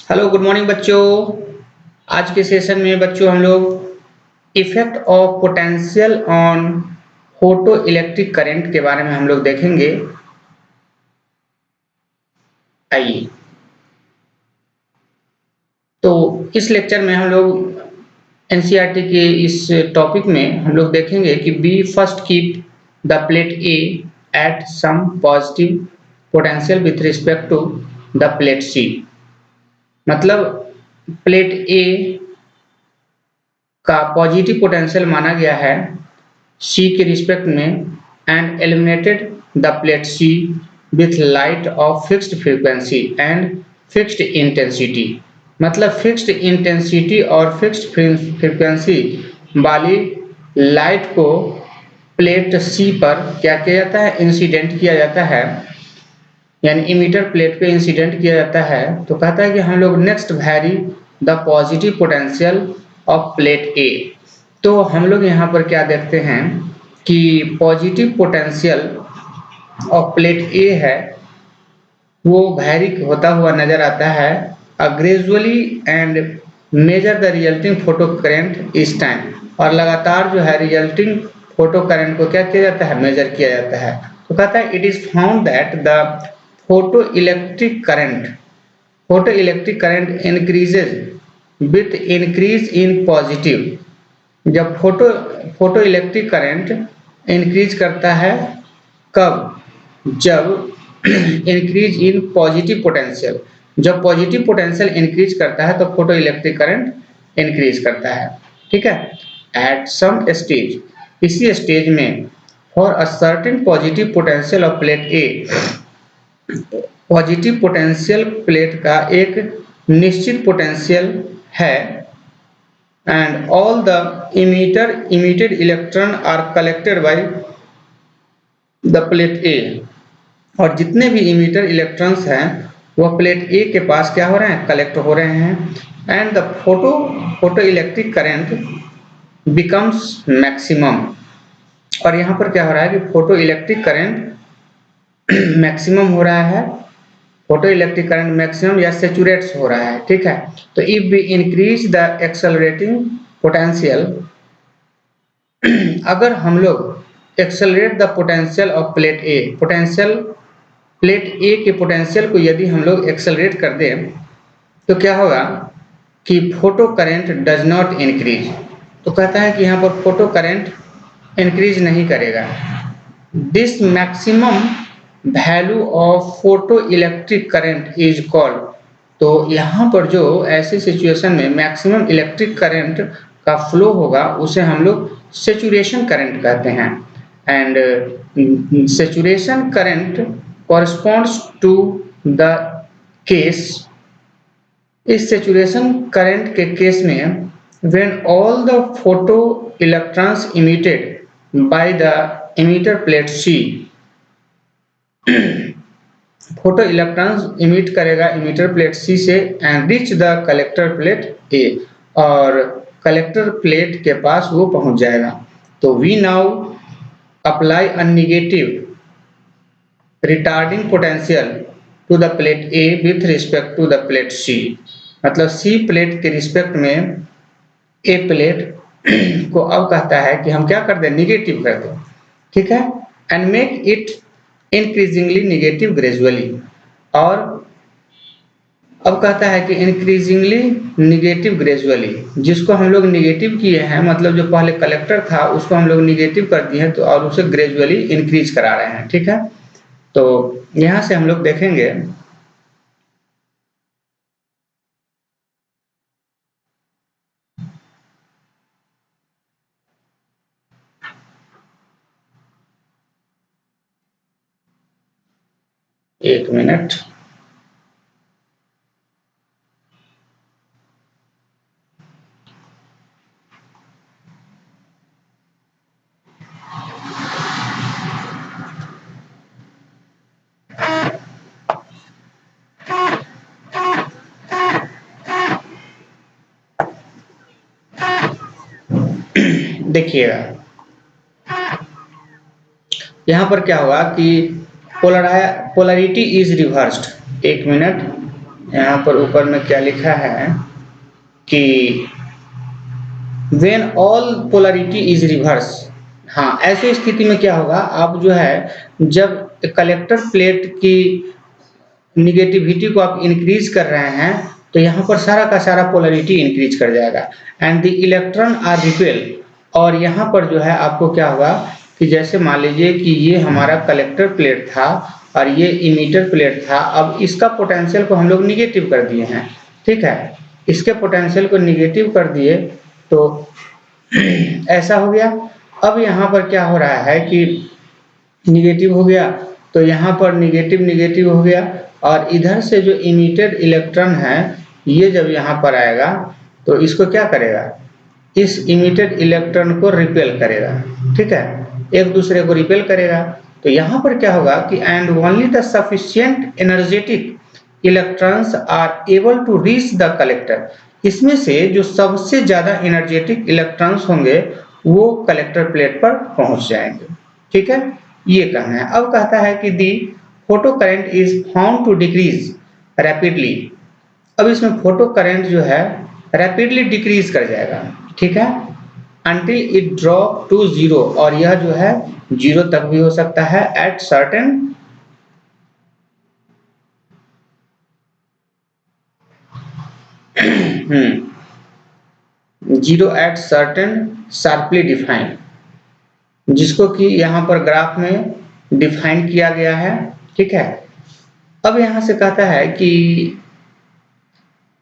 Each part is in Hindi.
हेलो गुड मॉर्निंग बच्चों। आज के सेशन में बच्चों हम लोग effect of potential on photo electric current के बारे में हम लोग देखेंगे। आइए, तो इस लेक्चर में हम लोग एनसीईआरटी के इस टॉपिक में हम लोग देखेंगे कि we first keep the plate A at some positive potential with respect to the plate C. मतलब प्लेट ए का पॉजिटिव पोटेंशियल माना गया है सी के रिस्पेक्ट में and eliminated the plate C with light of fixed frequency and fixed intensity. मतलब फिक्स्ड इंटेंसिटी और फिक्स्ड फ्रीक्वेंसी वाली लाइट को प्लेट सी पर क्या किया जाता है, इंसिडेंट किया जाता है, यानी इमीटर प्लेट पे इंसिडेंट किया जाता है। तो कहता है कि हम लोग next vary the positive potential of plate A. तो हम लोग यहाँ पर क्या देखते हैं कि positive potential of plate A है वो वैरी होता हुआ नजर आता है gradually and measure the resulting photo current इस टाइम। और लगातार जो है रिजल्टिंग फोटो करंट को क्या किया जाता है, मेजर किया जाता है। तो कहता है it is found that the photo electric current increases with increase in positive. जब फोटो इलेक्ट्रिक करंट इंक्रीज करता है, कब? जब इंक्रीज इन पॉजिटिव पोटेंशियल, जब पॉजिटिव पोटेंशियल इंक्रीज करता है तो फोटो इलेक्ट्रिक करंट इंक्रीज करता है। ठीक है, एट सम स्टेज, इसी स्टेज में for a certain positive potential of plate A, positive potential plate का एक निश्चित पोटेंशियल है and all the emitted electron are collected by the plate A। और जितने भी इमीटर इलेक्ट्रॉन्स हैं वह प्लेट ए के पास क्या हो रहे हैं, कलेक्ट हो रहे हैं। And the photo electric current becomes maximum. और यहाँ पर क्या हो रहा है कि फोटो इलेक्ट्रिक करंट मैक्सिमम हो रहा है, फोटो इलेक्ट्रिक करंट मैक्सिमम या सेचुरेट्स हो रहा है। ठीक है, तो if we increase the accelerating potential, अगर हम लोग accelerate the potential of plate A, potential plate A के पोटेंशियल को यदि हम लोग एक्सेलरेट कर दें तो क्या होगा कि photo current does not increase. तो कहता है कि यहाँ पर फोटो करंट इंक्रीज नहीं करेगा। This maximum value of photo electric current is called. तो यहाँ पर जो ऐसी सिचुएशन में मैक्सिमम इलेक्ट्रिक करंट का फ्लो होगा उसे हम लोग सेचुरेशन करंट कहते हैं। And saturation current corresponds to the case, इस सेचुरेशन करंट के केस में when all the photo electrons emitted by the emitter plate C, photo electrons emit करेगा इमिटर प्लेट सी से and reach the collector plate A, और कलेक्टर प्लेट के पास वो पहुंच जाएगा। तो we now apply a negative retarding potential to the plate A with respect to the plate C. मतलब सी प्लेट के रिस्पेक्ट में ए प्लेट को अब कहता है कि हम क्या कर दें, निगेटिव कर दें। ठीक है, and make it increasingly negative gradually. और अब कहता है कि इंक्रीजिंगली निगेटिव ग्रेजुअली, जिसको हम लोग निगेटिव किए हैं, मतलब जो पहले कलेक्टर था उसको हम लोग निगेटिव कर दिए हैं, तो और उसे ग्रेजुअली इंक्रीज करा रहे हैं। ठीक है, तो यहां से हम लोग देखेंगे एक मिनट। देखिएगा यहाँ पर क्या होगा कि पोलरिटी इज रिवर्स्ड। एक मिनट, यहाँ पर ऊपर में क्या लिखा है कि when all polarity is reverse। हाँ, ऐसी स्थिति में क्या होगा, आप जो है जब कलेक्टर प्लेट की निगेटिविटी को आप इंक्रीज कर रहे हैं तो यहाँ पर सारा का सारा पोलरिटी इंक्रीज कर जाएगा and the electron are repel. और यहाँ पर जो है आपको क्या होगा कि जैसे मान लीजिए कि ये हमारा कलेक्टर प्लेट था और ये इमीटर प्लेट था, अब इसका पोटेंशियल को हम लोग निगेटिव कर दिए हैं, ठीक है, इसके पोटेंशियल को निगेटिव कर दिए तो ऐसा हो गया। अब यहाँ पर क्या हो रहा है कि निगेटिव हो गया तो यहाँ पर निगेटिव निगेटिव हो गया और इधर से जो इमिटेड इलेक्ट्रॉन है ये जब यहाँ पर आएगा तो इसको क्या करेगा, इस इमिटेड इलेक्ट्रॉन को रिपेल करेगा, ठीक है, एक दूसरे को रिपेल करेगा। तो यहाँ पर क्या होगा कि and only the sufficient energetic electrons are able to reach the collector. इसमें से जो सबसे ज्यादा एनर्जेटिक इलेक्ट्रॉन्स होंगे वो कलेक्टर प्लेट पर पहुंच जाएंगे, ठीक है, ये कहना है। अब कहता है कि the photo current is found to decrease rapidly. अब इसमें फोटो करंट जो है रैपिडली डिक्रीज कर जाएगा, ठीक है, until it drop to zero। और यह जो है जीरो तक भी हो सकता है at certain zero at certain sharply defined, जिसको कि यहाँ पर ग्राफ में डिफाइन किया गया है, ठीक है। अब यहाँ से कहता है कि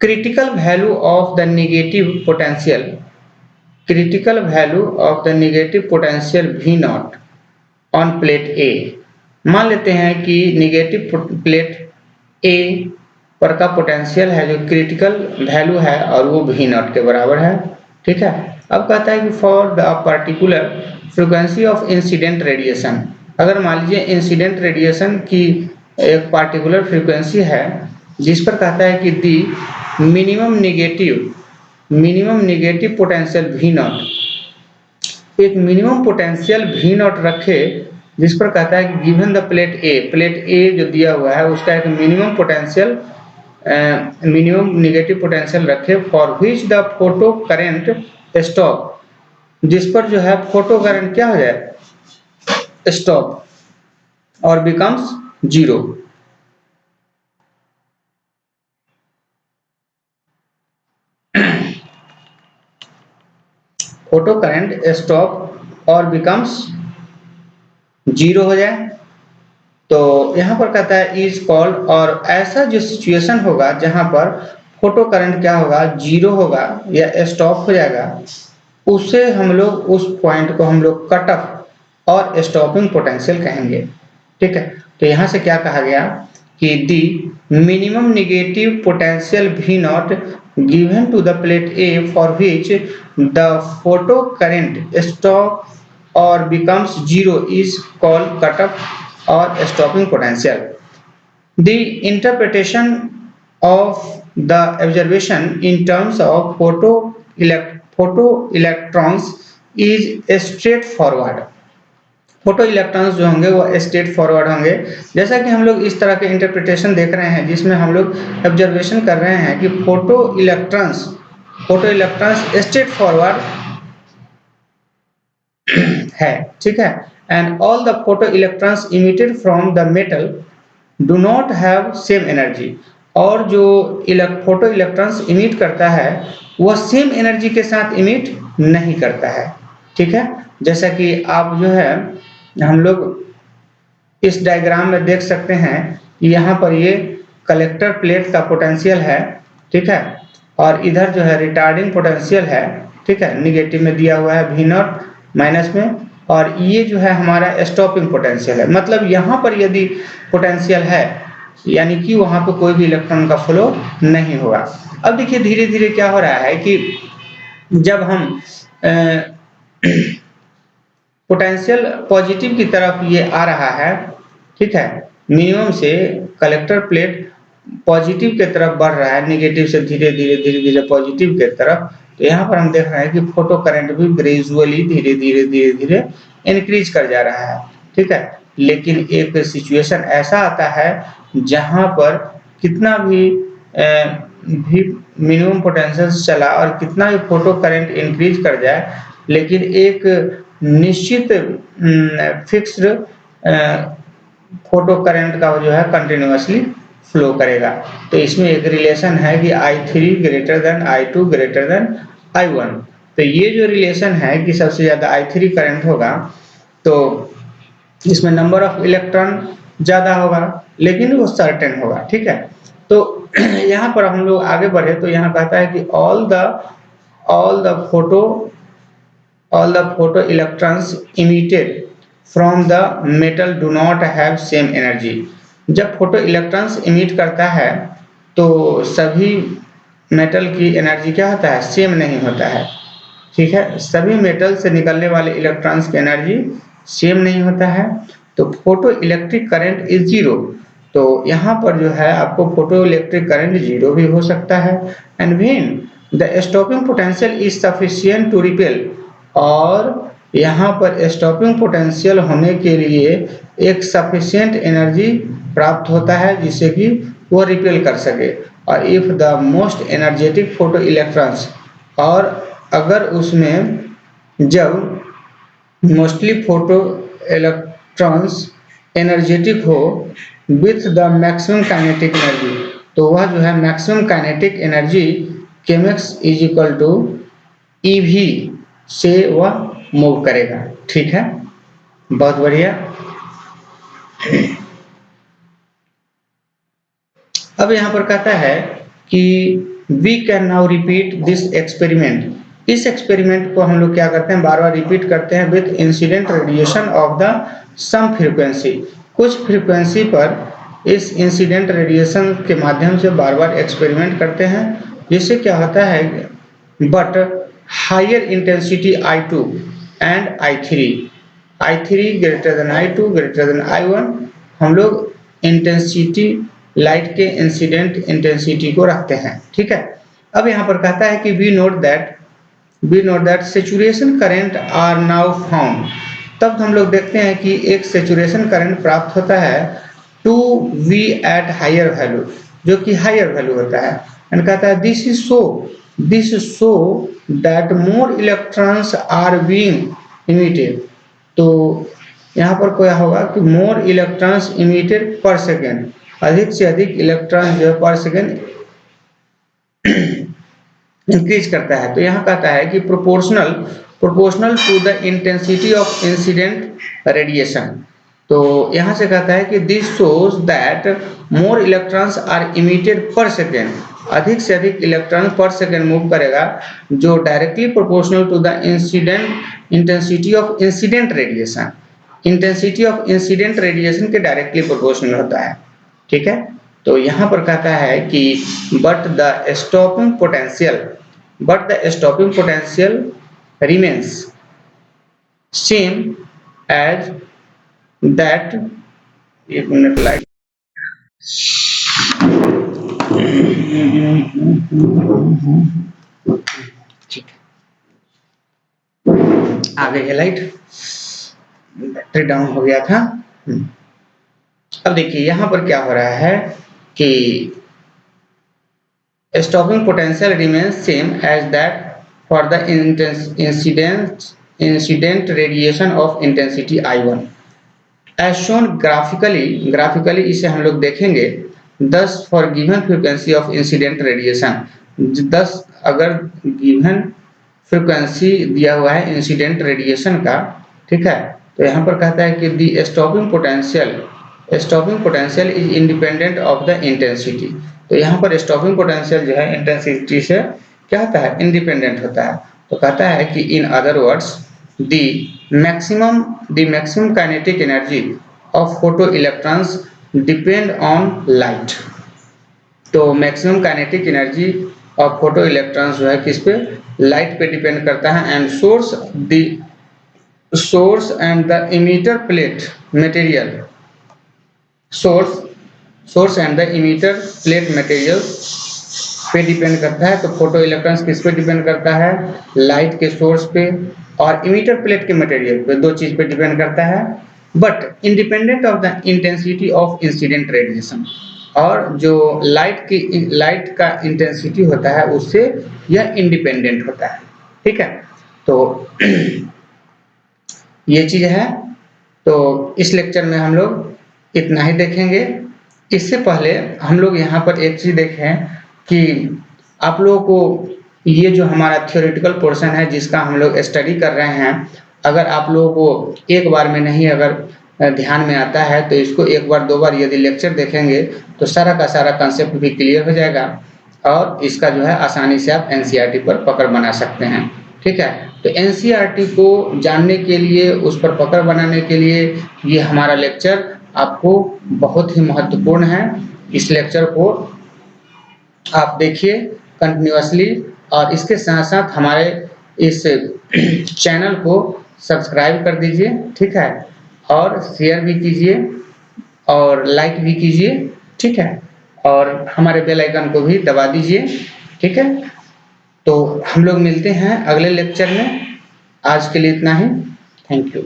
critical value of the negative potential, critical value of the negative potential V nought on plate A. मान लेते हैं कि नेगेटिव प्लेट ए पर का पोटेंशियल है जो क्रिटिकल वैल्यू है और वो V नॉट के बराबर है, ठीक है। अब कहता है कि for the particular frequency of incident radiation, अगर मान लीजिए इंसिडेंट रेडिएशन की एक पार्टिकुलर फ्रीक्वेंसी है जिस पर कहता है कि the minimum negative potential V not, एक मिनिमम पोटेंशियल V नॉट रखे जिस पर कहता है कि गिवन द प्लेट ए जो दिया हुआ है उसका एक minimum potential minimum negative potential रखे for which the photo current stop, जिस पर जो है फोटो करंट क्या हो जाए स्टॉप और becomes zero. Photo current stop और बिकम्स जीरो हो जाए तो यहाँ पर कहता है इज कॉल्ड, और ऐसा जो सिचुएशन होगा जहां पर फोटो करंट क्या होगा जीरो होगा या स्टॉप हो जाएगा उसे हम लोग उस पॉइंट को हम लोग कट ऑफ और स्टॉपिंग पोटेंशियल कहेंगे, ठीक है। तो यहाँ से क्या कहा गया कि the minimum negative potential V nought given to the plate A for which the photo current stop और becomes zero is called cut off or stopping potential. The interpretation of the observation in terms of photoelectrons is straightforward. Photo electrons जो होंगे वो स्ट्रेट फॉरवर्ड होंगे, जैसा कि हम लोग इस तरह के इंटरप्रिटेशन देख रहे हैं जिसमें हम लोग ऑब्जर्वेशन कर रहे हैं कि फोटो इलेक्ट्रॉन्स स्ट्रेट फॉरवर्ड है, ठीक है, and all the photoelectrons emitted from the metal do not have same energy। और जो फोटो इलेक्ट्रॉन्स इमिट करता है वह सेम एनर्जी के साथ इमिट नहीं करता है, ठीक है। जैसा कि आप जो है हम लोग इस डायग्राम में देख सकते हैं कि यहाँ पर ये कलेक्टर प्लेट का पोटेंशियल है, ठीक है, और इधर जो है रिटार्डिंग पोटेंशियल है, ठीक है, निगेटिव में दिया हुआ है V नॉट माइनस में, और ये जो है हमारा स्टॉपिंग पोटेंशियल है। मतलब यहाँ पर यदि पोटेंशियल है यानी कि वहाँ पे कोई भी इलेक्ट्रॉन का फ्लो नहीं होगा। अब देखिए धीरे धीरे क्या हो रहा है कि जब हम पोटेंशियल पॉजिटिव की तरफ ये आ रहा है, ठीक है, मिनिमम से कलेक्टर प्लेट पॉजिटिव की तरफ बढ़ रहा है, नेगेटिव से धीरे धीरे पॉजिटिव की तरफ, तो यहाँ पर हम देख रहे हैं कि फोटो करंट भी ग्रेजुअली धीरे धीरे इंक्रीज कर जा रहा है, ठीक है। लेकिन एक सिचुएशन ऐसा आता है जहां पर कितना भी भी मिनिमम पोटेंशियल से चला और कितना भी फोटो करंट इंक्रीज कर जाए, लेकिन एक निश्चित फिक्स्ड फोटो करंट का जो है कंटिन्यूअसली फ्लो करेगा। तो इसमें एक रिलेशन है कि I3 greater than I2 greater than I1। तो ये जो रिलेशन है कि सबसे ज़्यादा I3 करंट होगा तो इसमें नंबर ऑफ इलेक्ट्रॉन ज़्यादा होगा, लेकिन वो सर्टेन होगा, ठीक है। तो यहाँ पर हम लोग आगे बढ़े तो यहाँ कहता है कि all the photo electrons emitted from the metal do not have same energy। जब फोटो इलेक्ट्रॉन्स इमिट करता है तो सभी मेटल की एनर्जी क्या होता है, सेम नहीं होता है, ठीक है। सभी मेटल से निकलने वाले इलेक्ट्रॉन्स की एनर्जी सेम नहीं होता है। तो photo electric current is zero. तो यहाँ पर जो है आपको फोटो इलेक्ट्रिक करंट जीरो भी हो सकता है। And when the stopping potential is sufficient to repel, और यहाँ पर स्टॉपिंग पोटेंशियल होने के लिए एक सफिशिएंट एनर्जी प्राप्त होता है जिससे कि वो रिपेल कर सके। और if the most energetic photo electrons, और अगर उसमें जब मोस्टली फोटो इलेक्ट्रॉन्स एनर्जेटिक हो with the maximum kinetic energy, तो वह जो है maximum kinetic energy Kmax is equal to EV से वह मूव करेगा, ठीक है। बहुत बढ़िया। अब यहाँ पर कहता है कि we can now repeat this experiment. इस एक्सपेरिमेंट को हम लोग क्या करते हैं, बार बार रिपीट करते हैं with incident radiation of the same frequency. कुछ फ्रीक्वेंसी पर इस इंसिडेंट रेडिएशन के माध्यम से बार बार एक्सपेरिमेंट करते हैं, जिससे क्या होता है, but higher intensity I2 and I3 greater than I2 greater than I1, हम लोग इंटेंसिटी लाइट के इंसिडेंट इंटेंसिटी को रखते हैं, ठीक है। अब यहाँ पर कहता है कि we note that saturation current are now found. तब हम लोग देखते हैं कि एक सैचुरेशन करंट प्राप्त होता है to V at higher value, जो कि हायर वैल्यू होता है। एंड कहता है this is so that more electrons are being emitted. तो यहाँ पर क्या होगा कि more electrons emitted per second, अधिक से अधिक इलेक्ट्रॉन जो है पर सेकेंड इंक्रीज करता है। तो यहाँ कहता है कि proportional to the intensity of incident radiation. तो यहाँ से कहता है कि this shows that more electrons are emitted per second, अधिक से अधिक इलेक्ट्रॉन पर सेकेंड मूव करेगा, जो directly proportional to the intensity of incident radiation, intensity of incident radiation के डायरेक्टली प्रोपोर्शनल होता है, ठीक है। तो यहाँ पर कहता है कि but the stopping potential remains same as that. एक मिनट लाइट, ठीक है, आ गई है लाइट, बैटरी डाउन हो गया था। अब देखिए यहाँ पर क्या हो रहा है कि stopping potential remains same as that for the incident radiation of intensity I1 as shown graphically इसे हम लोग देखेंगे। 10 for given frequency of incident radiation, 10 अगर गिवन फ्रीक्वेंसी दिया हुआ है इंसिडेंट रेडिएशन का, ठीक है। तो यहाँ पर कहता है कि the stopping potential is independent of the intensity. तो यहाँ पर स्टॉपिंग पोटेंशियल जो है इंटेंसिटी से क्या होता है, इंडिपेंडेंट होता है। तो कहता है कि in other words the maximum kinetic energy of photo electrons depend on light. तो maximum kinetic energy of photo electrons जो है किस पे, लाइट पे डिपेंड करता है। And source and the emitter plate material, source and the emitter plate material पे डिपेंड करता है। तो फोटो इलेक्ट्रॉन्स किस पे डिपेंड करता है, लाइट के सोर्स पे और इमीटर प्लेट के मटेरियल पे, दो चीज पे डिपेंड करता है, but independent of the intensity of incident radiation. और जो लाइट का इंटेंसिटी होता है उससे यह इंडिपेंडेंट होता है। ठीक है, तो ये चीज है। तो इस लेक्चर में हम लोग इतना ही देखेंगे। इससे पहले हम लोग यहाँ पर एक चीज देखें कि आप लोगों को ये जो हमारा थ्योरेटिकल पोर्शन है जिसका हम लोग स्टडी कर रहे हैं, अगर आप लोगों को एक बार में नहीं अगर ध्यान में आता है तो इसको एक बार दो बार यदि लेक्चर देखेंगे तो सारा का सारा कंसेप्ट भी क्लियर हो जाएगा और इसका जो है आसानी से आप एनसीईआरटी पर पकड़ बना सकते हैं। ठीक है, तो एनसीईआरटी को जानने के लिए, उस पर पकड़ बनाने के लिए ये हमारा लेक्चर आपको बहुत ही महत्वपूर्ण है। इस लेक्चर को आप देखिए कंटिन्यूअसली और इसके साथ साथ हमारे इस चैनल को सब्सक्राइब कर दीजिए। ठीक है, और शेयर भी कीजिए और लाइक भी कीजिए। ठीक है, और हमारे बेल आइकन को भी दबा दीजिए। ठीक है, तो हम लोग मिलते हैं अगले लेक्चर में। आज के लिए इतना ही। Thank you.